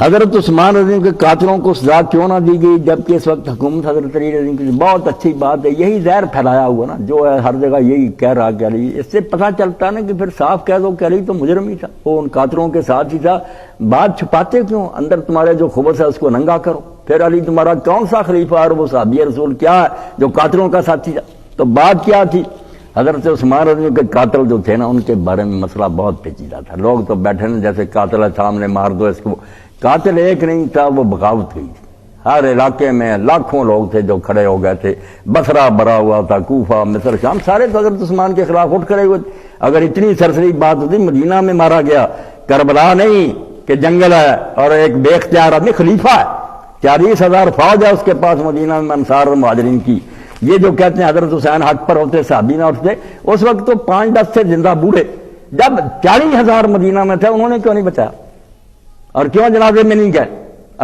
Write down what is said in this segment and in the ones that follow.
حضرت عثمان رضی اللہ عنہ کے قاتلوں کو سزا کیوں نہ دی گئی جبکہ اس وقت حکومت حضرت علی رضی اللہ عنہ کی؟ بہت اچھی بات ہے، یہی زہر پھیلایا ہوا نا، جو ہے ہر جگہ یہی کہہ رہا کہ علی، اس سے پتہ چلتا ہے نا کہ پھر صاف کہہ دو کہ علی تو مجرم ہی تھا، وہ ان قاتلوں کے ساتھ ہی تھا، بات چھپاتے کیوں؟ اندر تمہارے جو خبث ہے اس کو ننگا کرو، پھر علی تمہارا کون سا خلیفہ اور وہ صحابی رسول کیا ہے جو قاتلوں کا ساتھی تھا؟ تو بات کیا تھی؟ حضرت عثمان رضی اللہ عنہ کے قاتل جو تھے نا، ان کے بارے میں مسئلہ بہت پیچیدہ تھا، لوگ تو بیٹھے نا جیسے قاتل ہے سامنے مار دو اس کو، قاتل ایک نہیں تھا، وہ بغاوت ہوئی تھی، ہر علاقے میں لاکھوں لوگ تھے جو کھڑے ہو گئے تھے، بصرہ بھرا ہوا تھا، کوفہ، مصر، شام، سارے تو حضرت عثمان کے خلاف اٹھ کھڑے ہوئے تھے۔ اگر اتنی سرسری بات ہوتی، مدینہ میں مارا گیا، کربلا نہیں کہ جنگل ہے اور ایک بے اختیار آدمی خلیفہ ہے، 40,000 فوج ہے اس کے پاس مدینہ میں انصار اور مہاجرین کی، یہ جو کہتے ہیں حضرت حسین حق پر ہوتے صحابی نہ اٹھتے، اس وقت تو 5-10 سے زندہ بوڑھے، جب 40,000 مدینہ میں تھے انہوں نے کیوں نہیں بچایا اور کیوں جنازے میں نہیں گئے؟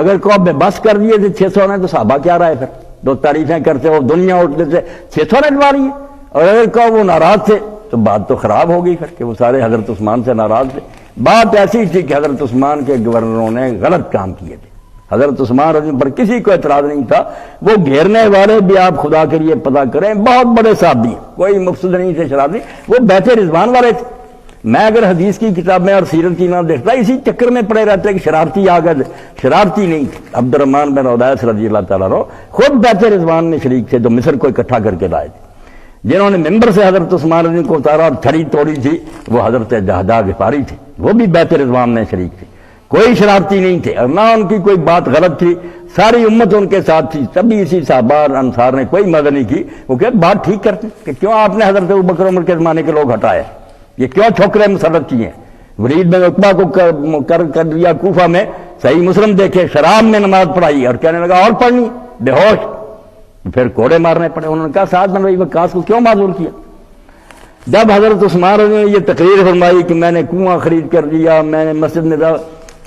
اگر کو بے بس کر دیے تھے 600 نے تو صحابہ کیا رہے؟ پھر دو تعریفیں کرتے ہو دنیا اٹھتے تھے، 600 نے ڈوا رہی ہے، اور اگر کو وہ ناراض تھے تو بات تو خراب ہو گئی پھر کہ وہ سارے حضرت عثمان سے ناراض تھے۔ بات ایسی تھی کہ حضرت عثمان کے گورنروں نے غلط کام کیے تھے، حضرت عثمان رضی اللہ عنہ پر کسی کو اعتراض نہیں تھا، وہ گھیرنے والے بھی آپ خدا کے لیے پتہ کریں بہت بڑے صحابی ہیں، کوئی مقصد نہیں تھے شرابی، وہ بیت رضوان والے تھے۔ میں اگر حدیث کی کتابیں اور سیرت کی نہ دیکھتا، اسی چکر میں پڑے رہتے کہ شرارتی آ گئے، شرارتی نہیں تھے۔ عبد الرحمن بن عدیس رضی اللہ تعالیٰ عنہ خود بیت رضوان میں شریک تھے، جو مصر کو اکٹھا کر کے لائے تھے، جنہوں نے ممبر سے حضرت عثمان رضی اللہ کو اتارا اور چھڑی توڑی تھی، وہ حضرت جہدہ غفاری تھے، وہ بھی بیت رضوان میں شریک تھے، کوئی شرارتی نہیں تھے، اور نہ ان کی کوئی بات غلط تھی، ساری امت ان کے ساتھ تھی، تبھی اسی صحابہ انصار نے کوئی مدد نہیں کی، وہ کہ بات ٹھیک کرتے کہ کیوں آپ نے حضرت ابوبکر عمر کے زمانے کے لوگ ہٹائے، یہ کیوں ٹھوکرے مسلط کیے ہیں؟ ولید بن عقبہ کو کر دیا کوفہ میں، صحیح مسلم دیکھے، شراب میں نماز پڑھائی اور کہنے لگا اور پڑھنی، بے ہوش، پھر کوڑے مارنے پڑے۔ انہوں نے کہا سعد بن ربیع وقاص کو کیوں معذور کیا؟ جب حضرت عثمان نے یہ تقریر فرمائی کہ میں نے کنواں خرید کر دیا، میں نے مسجد میں،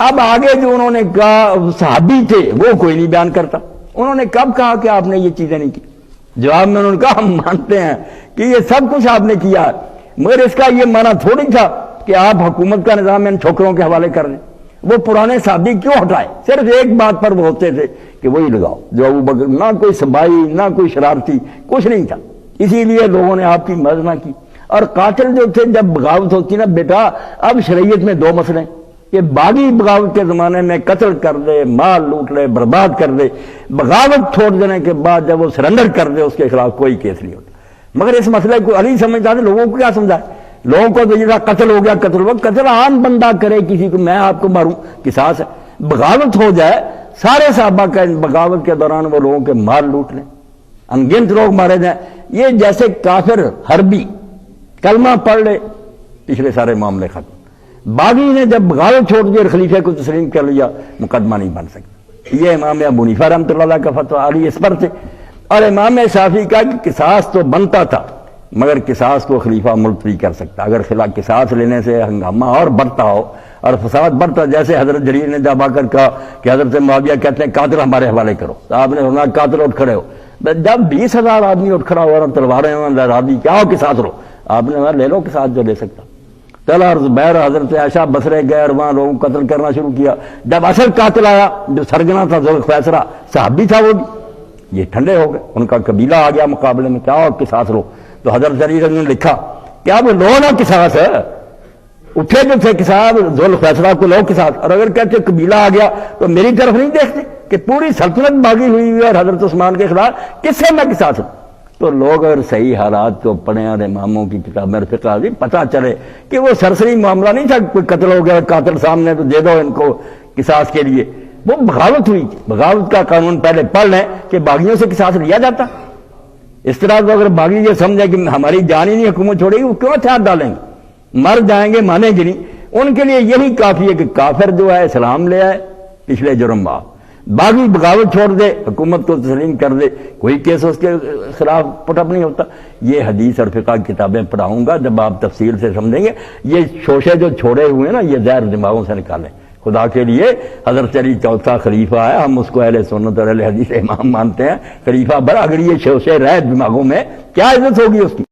اب آگے جو انہوں نے کہا صحابی تھے وہ کوئی نہیں بیان کرتا، انہوں نے کب کہا کہ آپ نے یہ چیزیں نہیں کی؟ جواب میں انہوں نے کہا ہم مانتے ہیں کہ یہ سب کچھ آپ نے کیا ہے، مگر اس کا یہ معنی تھوڑی تھا کہ آپ حکومت کا نظام ان چھوکروں کے حوالے کر دیں۔ وہ پرانے صحابی کیوں ہٹائے؟ صرف ایک بات پر وہ ہوتے تھے کہ وہی لگاؤ جو ابوبکر، نہ کوئی سبائی، نہ کوئی شرارتی، کچھ نہیں تھا، اسی لیے لوگوں نے آپ کی مدد نہ کی۔ اور قاتل جو تھے، جب بغاوت ہوتی نا بیٹا، اب شریعت میں 2 مسئلے، یہ باغی بغاوت کے زمانے میں قتل کر دے، مال لوٹ لے، برباد کر دے، بغاوت چھوڑ دینے کے بعد جب وہ سرنڈر کر دے اس کے خلاف کوئی کیس نہیں ہوتا۔ مگر اس مسئلے کو علی سمجھتا تھا، لوگوں کو کیا سمجھائے؟ لوگوں کو تو یہ قتل ہو گیا، قتل عام بندہ کرے کسی کو، میں آپ کو ماروں، قصاص ہے۔ بغاوت ہو جائے، سارے صحابہ کا بغاوت کے دوران وہ لوگوں کے مال لوٹ لیں، انگنت لوگ مارے جائیں، یہ جیسے کافر حربی کلمہ پڑھ لے، پچھلے سارے معاملے ختم۔ باغی نے جب بغاوت چھوڑ دی اور خلیفہ کو تسلیم کر لیا، مقدمہ نہیں بن سکتا۔ یہ امام ابو حنیفہ رحمۃ اللہ علیہ کا فتویٰ، علی اس پر تھے، اور امام شافعی کا کہ قصاص تو بنتا تھا مگر قصاص کو خلیفہ ملتوی کر سکتا، اگر قصاص لینے سے ہنگامہ اور بڑھتا ہو اور فساد بڑھتا، جیسے حضرت جریر نے جب آ کر کہا کہ حضرت معاویہ کہتے ہیں قاتل ہمارے حوالے کرو، تو آپ نے فرمایا قاتل اٹھ کھڑے ہو، جب 20,000 آدمی اٹھ کھڑا ہوا اور تلواریں لہرادی، کیا ہو قصاص لو، آپ نے کہا لے لو قصاص جو لے سکتا۔ چلا اور زبیر حضرت عائشہ بصرے گئے اور وہاں لوگوں کو قتل کرنا شروع کیا۔ جب اصل قاتل آیا جو سرگنا تھا ذوالخویسرہ، صحابی تھا وہ بھی، یہ ٹھنڈے ہو گئے، ان کا قبیلہ آ گیا مقابلے میں، کیا ہو قصاص لو۔ تو حضرت جریر نے لکھا کیا وہ لو نا قصاص ہے، اٹھے جو تھے قصاص، ذوالخویسرہ کو لو قصاص، اور اگر کہتے قبیلہ آ گیا تو میری طرف نہیں دیکھتے کہ پوری سلطنت باغی ہوئی ہوئی اور حضرت عثمان کے خلاف، کس سے میں قصاص ہوں؟ تو لوگ اگر صحیح حالات کو پڑھیں اور اماموں کی کتابیں اور فقہ بھی پتہ چلے کہ وہ سرسری معاملہ نہیں تھا، کوئی قتل ہو گیا قاتل سامنے تو دے دو ان کو قصاص کے لیے، وہ بغاوت ہوئی تھی۔ بغاوت کا قانون پہلے پڑھ لیں کہ باغیوں سے قصاص لیا جاتا، اس طرح تو اگر باغی یہ سمجھے کہ ہماری جان ہی نہیں حکومت چھوڑے گی، وہ کیوں ہتھیار ڈالیں گے؟ مر جائیں گے، مانیں گے نہیں۔ ان کے لیے یہی کافی ہے کہ کافر جو ہے اسلام لے آئے، پچھلے جرم معاف، باغی بغاوت چھوڑ دے، حکومت کو تسلیم کر دے، کوئی کیس اس کے خلاف پٹ اپ نہیں ہوتا۔ یہ حدیث اور فقہ کتابیں پڑھاؤں گا، جب آپ تفصیل سے سمجھیں گے۔ یہ شوشے جو چھوڑے ہوئے ہیں نا، یہ زہر دماغوں سے نکالیں خدا کے لیے۔ حضرت علی چوتھا خلیفہ ہے، ہم اس کو اہل سنت اور اہل حدیث امام مانتے ہیں، خلیفہ بڑا، اگر یہ شوشے رہے دماغوں میں کیا عزت ہوگی اس کی؟